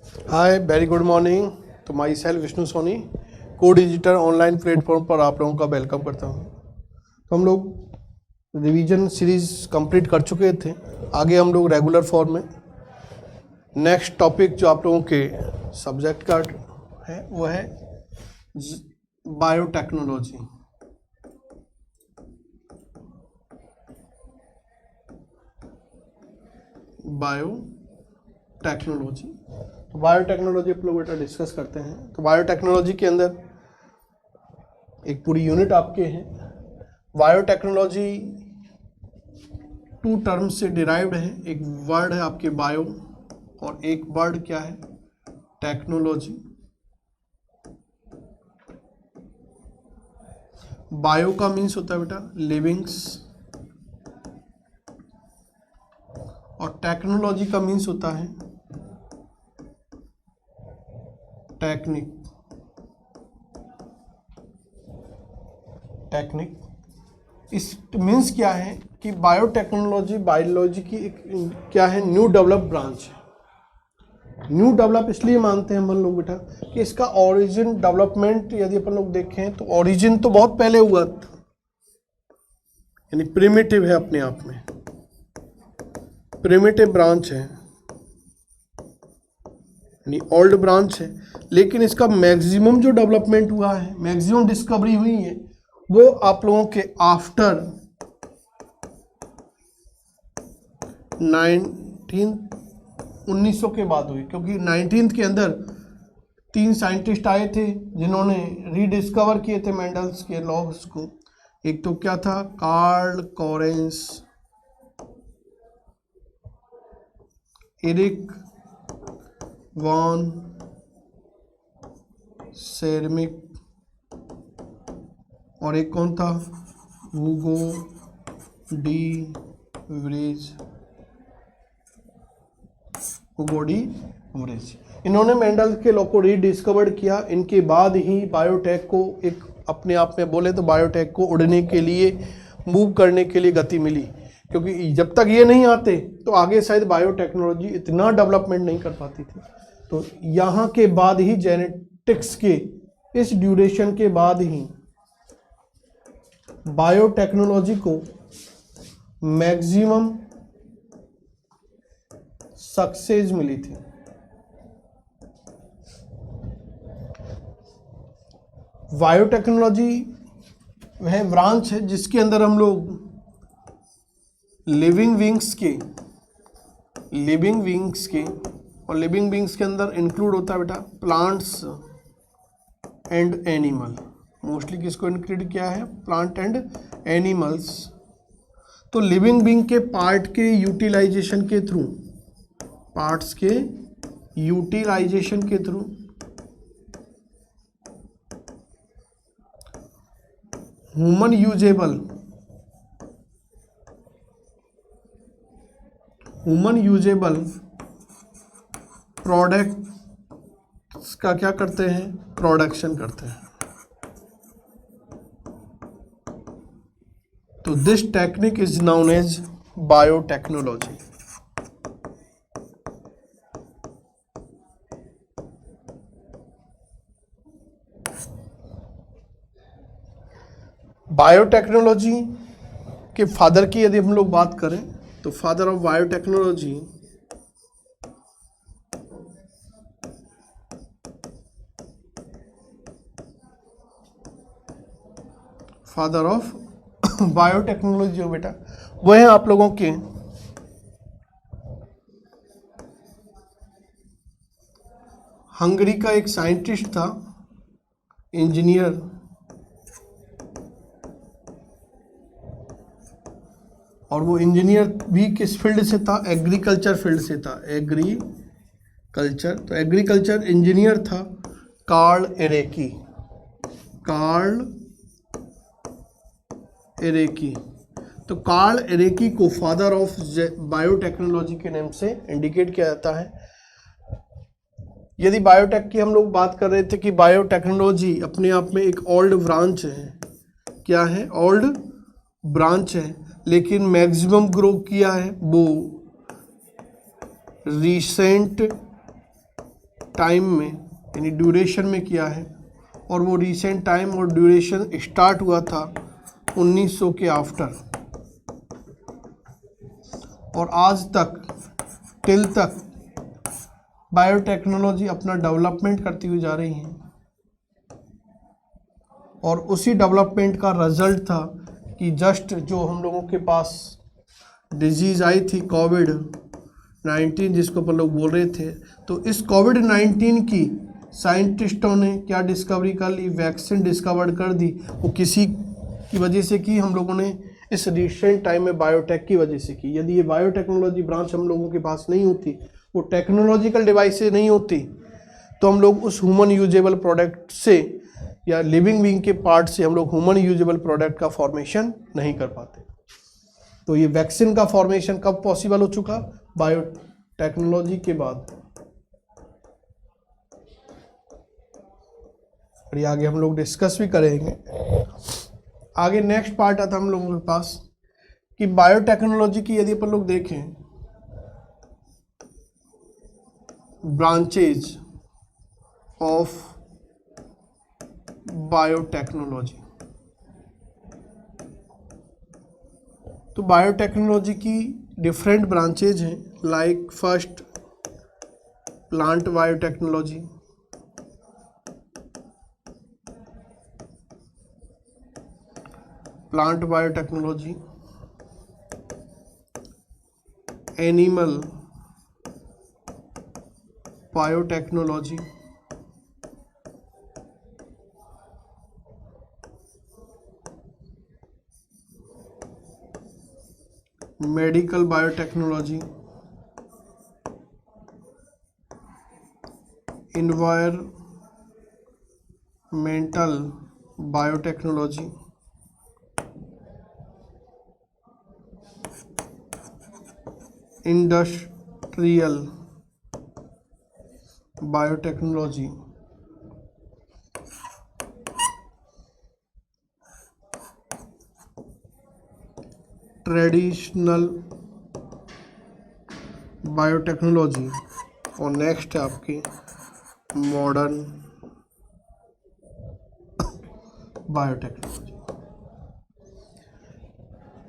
Hi very good morning. तो myself Vishnu Soni, code digital online platform पर आप लोगों का वेलकम करता हूँ। तो हम लोग रिवीजन सीरीज कंप्लीट कर चुके थे। आगे हम लोग रेगुलर फॉर्म में नेक्स्ट टॉपिक जो आप लोगों के सब्जेक्ट का है वो है बायोटेक्नोलॉजी। बायोटेक्नोलॉजी तो बायोटेक्नोलॉजी आप लोग बेटा डिस्कस करते हैं। तो बायोटेक्नोलॉजी के अंदर एक पूरी यूनिट आपके हैं। बायोटेक्नोलॉजी टू टर्म से डिराइव्ड है। एक वर्ड है आपके बायो और एक वर्ड क्या है टेक्नोलॉजी। बायो का मीन्स होता है बेटा लिविंग्स और टेक्नोलॉजी का मीन्स होता है टेक्निक। इस मीन्स क्या है कि बायोटेक्नोलॉजी बायोलॉजी की एक क्या है न्यू डेवलप ब्रांच है। न्यू डेवलप इसलिए मानते हैं हम लोग बेटा कि इसका ओरिजिन डेवलपमेंट यदि अपन लोग देखें तो ओरिजिन तो बहुत पहले हुआ था, यानी प्रिमिटिव है, अपने आप में प्रिमिटिव ब्रांच है, यानी ओल्ड ब्रांच है। लेकिन इसका मैक्सिमम जो डेवलपमेंट हुआ है, मैक्सिमम डिस्कवरी हुई है, वो आप लोगों के आफ्टर 1900 के बाद हुई। क्योंकि 19th के अंदर 3 साइंटिस्ट आए थे जिन्होंने रीडिस्कवर किए थे मेंडल्स के लॉज को। एक तो क्या था कार्ल कॉरेंस, एरिक वॉन सेरमिक और एक कौन था हुगो डी वरेज। इन्होंने मेंडल के लॉ को रीडिस्कवर्ड किया। इनके बाद ही बायोटेक को एक अपने आप में बोले तो बायोटेक को उड़ने के लिए मूव करने के लिए गति मिली। क्योंकि जब तक ये नहीं आते तो आगे शायद बायोटेक्नोलॉजी इतना डेवलपमेंट नहीं कर पाती थी। तो यहाँ के बाद ही जेनेटिक्स के इस ड्यूरेशन के बाद ही बायोटेक्नोलॉजी को मैक्सिमम सक्सेस मिली थी। बायोटेक्नोलॉजी वह ब्रांच है जिसके अंदर हम लोग लिविंग बीइंग्स के और लिविंग बीइंग्स के अंदर इंक्लूड होता है बेटा प्लांट्स एंड एनिमल। मोस्टली किसको इंक्लूड किया है प्लांट एंड एनिमल्स। तो लिविंग बीइंग के पार्ट्स के यूटिलाइजेशन के थ्रू ह्यूमन यूजेबल प्रोडक्ट्स का क्या करते हैं प्रोडक्शन करते हैं। तो this technique is known as biotechnology. Biotechnology के फादर की यदि हम लोग बात करें तो फादर ऑफ बायोटेक्नोलॉजी जो बेटा वो है आप लोगों के हंगरी का एक साइंटिस्ट था, इंजीनियर, और वो इंजीनियर भी किस फील्ड से था एग्रीकल्चर फील्ड से था। तो एग्रीकल्चर इंजीनियर था कार्ल एरेकी। तो कार्ल एरेकी को फादर ऑफ बायोटेक्नोलॉजी के नाम से इंडिकेट किया जाता है। यदि बायोटेक की हम लोग बात कर रहे थे कि बायोटेक्नोलॉजी अपने आप में एक ओल्ड ब्रांच है, क्या है ओल्ड ब्रांच है, लेकिन मैक्सिमम ग्रो किया है वो रिसेंट टाइम में यानी ड्यूरेशन में किया है, और वो रिसेंट टाइम और ड्यूरेशन स्टार्ट हुआ था 1900 के आफ्टर, और आज तक टिल तक बायोटेक्नोलॉजी अपना डेवलपमेंट करती हुई जा रही है। और उसी डेवलपमेंट का रिजल्ट था कि जस्ट जो हम लोगों के पास डिजीज़ आई थी कोविड-19 जिसको अपन लोग बोल रहे थे, तो इस कोविड-19 की साइंटिस्टों ने क्या डिस्कवरी कर ली, वैक्सीन डिस्कवर कर दी। वो किसी की वजह से की, हम लोगों ने इस रिसेंट टाइम में बायोटेक की वजह से की। यदि ये बायोटेक्नोलॉजी ब्रांच हम लोगों के पास नहीं होती, वो टेक्नोलॉजिकल डिवाइसेस नहीं होती, तो हम लोग उस ह्यूमन यूजेबल प्रोडक्ट से या लिविंग बीइंग के पार्ट से हम लोग ह्यूमन यूजेबल प्रोडक्ट का फॉर्मेशन नहीं कर पाते। तो ये वैक्सीन का फॉर्मेशन कब पॉसिबल हो चुका? बायोटेक्नोलॉजी के बाद। और ये आगे हम लोग डिस्कस भी करेंगे। आगे नेक्स्ट पार्ट आता हम लोगों के पास कि बायोटेक्नोलॉजी की यदि अपन लोग देखें ब्रांचेज ऑफ बायोटेक्नोलॉजी, तो बायोटेक्नोलॉजी की डिफरेंट ब्रांचेज हैं। Like first plant biotechnology, plant biotechnology, animal biotechnology, medical biotechnology, environmental biotechnology, industrial biotechnology, traditional biotechnology, और नेक्स्ट है आपकी मॉडर्न बायोटेक्नोलॉजी।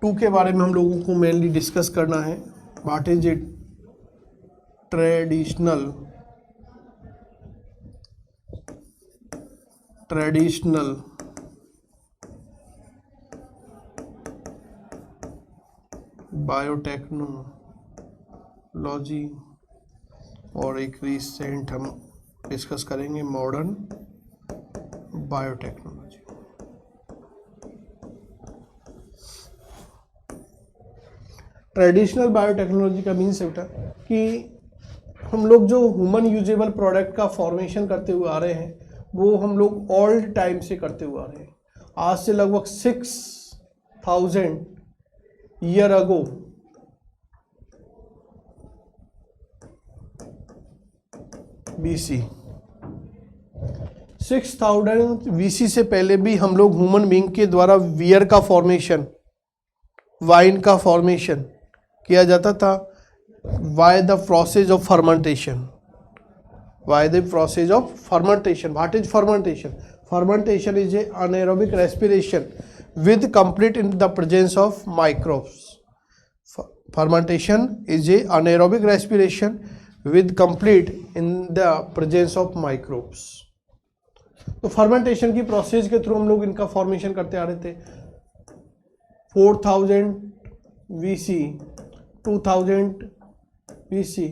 2 के बारे में हम लोगों को मेनली डिस्कस करना है। What is it? Traditional biotechnology, और एक रिसेंट हम डिस्कस करेंगे मॉडर्न बायोटेक्नोलॉजी। ट्रेडिशनल बायोटेक्नोलॉजी का मीन्स बेटा कि हम लोग जो ह्यूमन यूजेबल प्रोडक्ट का फॉर्मेशन करते हुए आ रहे हैं, वो हम लोग ओल्ड टाइम से करते हुए आ रहे हैं। आज से लगभग 6000 ईयर अगो BC, 6000 BC से पहले भी हम लोग ह्यूमन बीइंग के द्वारा वियर का फॉर्मेशन, वाइन का फॉर्मेशन किया जाता था। Why the process of fermentation, why the process of fermentation. What is fermentation? Fermentation is a anaerobic respiration with complete in the presence of microbes. Fermentation is a anaerobic respiration with complete in the presence of microbes. तो fermentation की process के through हम लोग इनका formation करते आ रहे थे। 4000 BC, 2000 BC,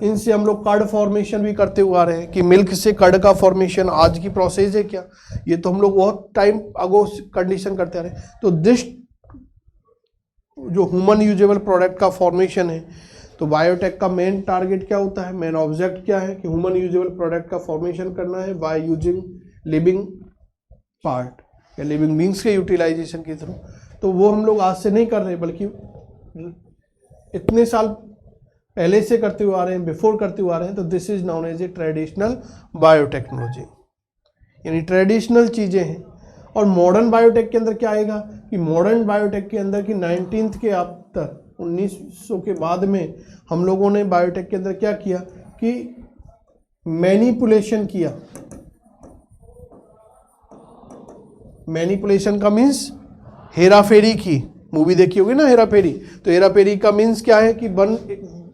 इनसे हम लोग कर्ड फॉर्मेशन भी करते हुए आ रहे हैं कि मिल्क से कर्ड का फॉर्मेशन आज की प्रोसेस है क्या? ये तो हम लोग बहुत टाइम अगो कंडीशन करते आ रहे हैं। तो दिस जो ह्यूमन यूजेबल प्रोडक्ट का फॉर्मेशन है, तो बायोटेक का मेन टारगेट क्या होता है, मेन ऑब्जेक्ट क्या है कि ह्यूमन यूजेबल प्रोडक्ट का फॉर्मेशन करना है बाय यूजिंग लिविंग पार्ट या लिविंग बींग्स के यूटिलाइजेशन के थ्रू। तो वो हम लोग आज से नहीं कर रहे, बल्कि इतने साल पहले से करते हुए आ रहे हैं, बिफोर करते हुए आ रहे हैं। तो this is known as a traditional biotechnology, यानी ट्रेडिशनल चीज़ें हैं। और मॉडर्न बायोटेक के अंदर क्या आएगा कि मॉडर्न बायोटेक के अंदर कि 19th के आफ्टर 1900 के बाद में हम लोगों ने बायोटेक के अंदर क्या किया कि मैनिपुलेशन किया। मैनिपुलेशन का मीन्स हेरा फेरी की। मूवी देखी होगी ना हेरा फेरी, तो हेरा फेरी का मीन्स क्या है कि वन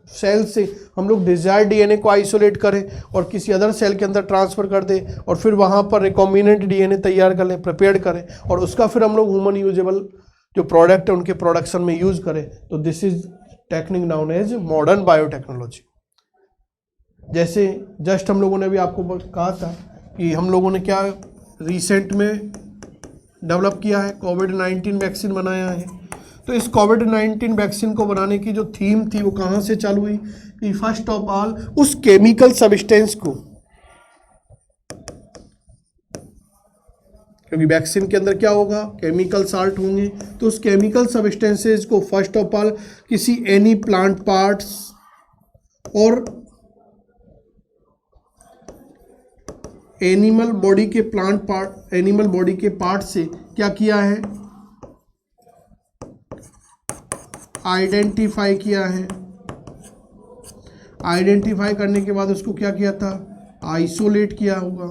सेल से हम लोग डिजायर्ड डीएनए को आइसोलेट करें और किसी अदर सेल के अंदर ट्रांसफर कर दें और फिर वहां पर रिकॉम्बिनेंट डीएनए तैयार कर लें, प्रिपेयर करें और उसका फिर हम लोग ह्यूमन यूजेबल जो प्रोडक्ट है उनके प्रोडक्शन में यूज करें। तो this is technique known as modern biotechnology. जैसे जस्ट हम लोगों ने भी आपको कहा था कि हम लोगों ने क्या रिसेंट में डेवलप किया है, कोविड-19 वैक्सीन बनाया है। तो इस कोविड-19 वैक्सीन को बनाने की जो थीम थी वो कहाँ से चालू हुई कि फर्स्ट ऑफ ऑल उस केमिकल सब्सटेंस को, क्योंकि वैक्सीन के अंदर क्या होगा, केमिकल साल्ट होंगे, तो उस केमिकल सब्सटेंसेस को फर्स्ट ऑफ ऑल किसी एनी प्लांट पार्ट्स और एनिमल बॉडी के पार्ट से क्या किया है, आइडेंटिफाई किया है। आइडेंटिफाई करने के बाद उसको क्या किया था, आइसोलेट किया होगा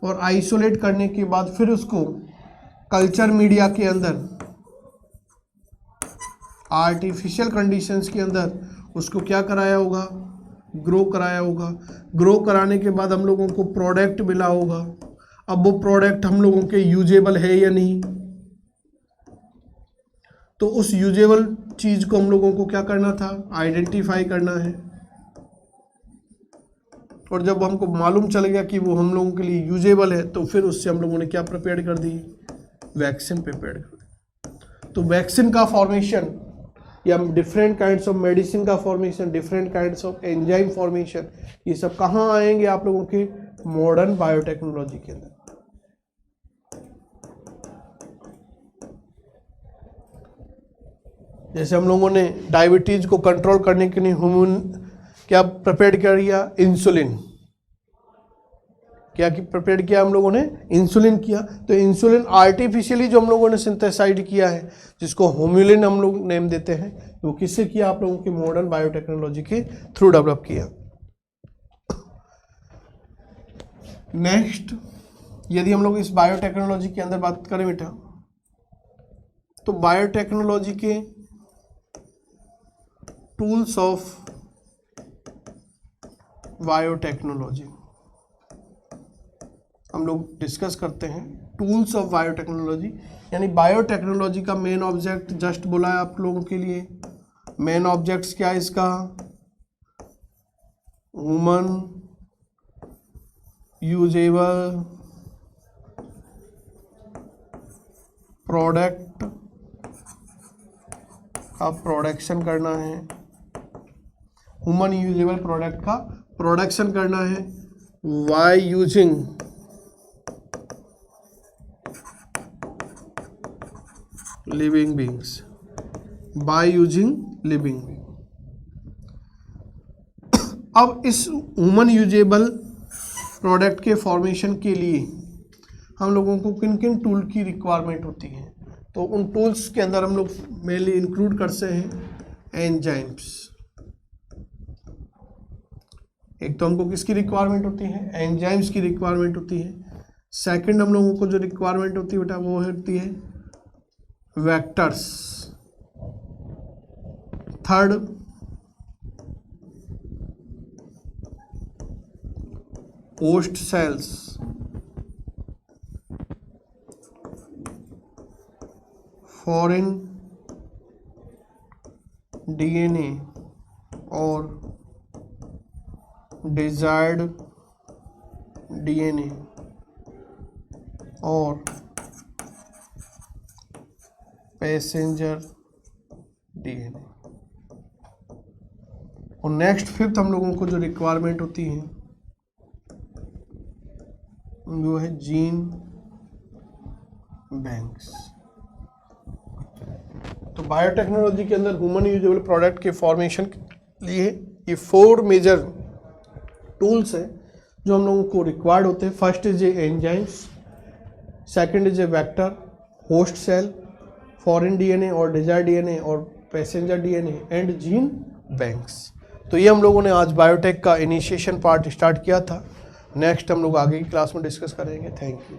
और आइसोलेट करने के बाद फिर उसको कल्चर मीडिया के अंदर आर्टिफिशियल कंडीशंस के अंदर उसको क्या कराया होगा, ग्रो कराया होगा। ग्रो कराने के बाद हम लोगों को प्रोडक्ट मिला होगा। अब वो प्रोडक्ट हम लोगों के यूजेबल है या नहीं, तो उस यूजेबल चीज को हम लोगों को क्या करना था, आइडेंटिफाई करना है। और जब हमको मालूम चल गया कि वो हम लोगों के लिए यूजेबल है तो फिर उससे हम लोगों ने क्या प्रिपेयर कर दी, वैक्सीन प्रिपेयर कर दी। तो वैक्सीन का फॉर्मेशन या डिफरेंट काइंड्स ऑफ मेडिसिन का formation, different kinds of enzyme formation, ये सब कहाँ आएंगे आप लोगों के मॉडर्न बायोटेक्नोलॉजी के अंदर। जैसे हम लोगों ने डायबिटीज को कंट्रोल करने के लिए ह्यूमन क्या प्रिपेयर किया, इंसुलिन। क्या प्रिपेयर किया हम लोगों ने, इंसुलिन किया। तो इंसुलिन आर्टिफिशियली जो हम लोगों ने सिंथेसाइड किया है, जिसको होम्युलिन हम लोग नेम देते हैं, तो किससे किया, आप लोगों के मॉडर्न बायोटेक्नोलॉजी के थ्रू डेवलप किया। नेक्स्ट, यदि हम लोग इस बायोटेक्नोलॉजी के अंदर बात करें बेटा, तो बायोटेक्नोलॉजी के टूल्स ऑफ बायोटेक्नोलॉजी हम लोग डिस्कस करते हैं। टूल्स ऑफ बायोटेक्नोलॉजी यानी बायोटेक्नोलॉजी का मेन ऑब्जेक्ट जस्ट बोला है आप लोगों के लिए। मेन ऑब्जेक्ट्स क्या है इसका, ह्यूमन यूजेबल प्रोडक्ट का प्रोडक्शन करना है, ह्यूमन यूजेबल प्रोडक्ट का प्रोडक्शन करना है by using living beings, by using living being. अब इस ह्यूमन यूजेबल प्रोडक्ट के फॉर्मेशन के लिए हम लोगों को किन किन टूल की रिक्वायरमेंट होती है, तो उन टूल्स के अंदर हम लोग मेनली इंक्लूड करते हैं एंजाइम्स। एक तो हमको किसकी रिक्वायरमेंट होती है, एंजाइम्स की रिक्वायरमेंट होती है। सेकंड हम लोगों को जो रिक्वायरमेंट होती है बेटा वो होती है vectors. Third host cells. Foreign DNA और डिजायर्ड डीएनए और पैसेंजर डीएनए। और नेक्स्ट फिफ्थ हम लोगों को जो रिक्वायरमेंट होती है वो है जीन बैंक्स। तो बायोटेक्नोलॉजी के अंदर ह्यूमन यूजेबल प्रोडक्ट के फॉर्मेशन के लिए ये 4 मेजर टूल्स हैं जो हम लोगों को रिक्वायर्ड होते हैं। First is a enzymes, second is a vector, host cell, foreign DNA और डिजायर्ड डीएनए और passenger DNA and gene banks. तो ये हम लोगों ने आज बायोटेक का इनिशिएशन पार्ट स्टार्ट किया था। नेक्स्ट हम लोग आगे की क्लास में डिस्कस करेंगे। Thank you.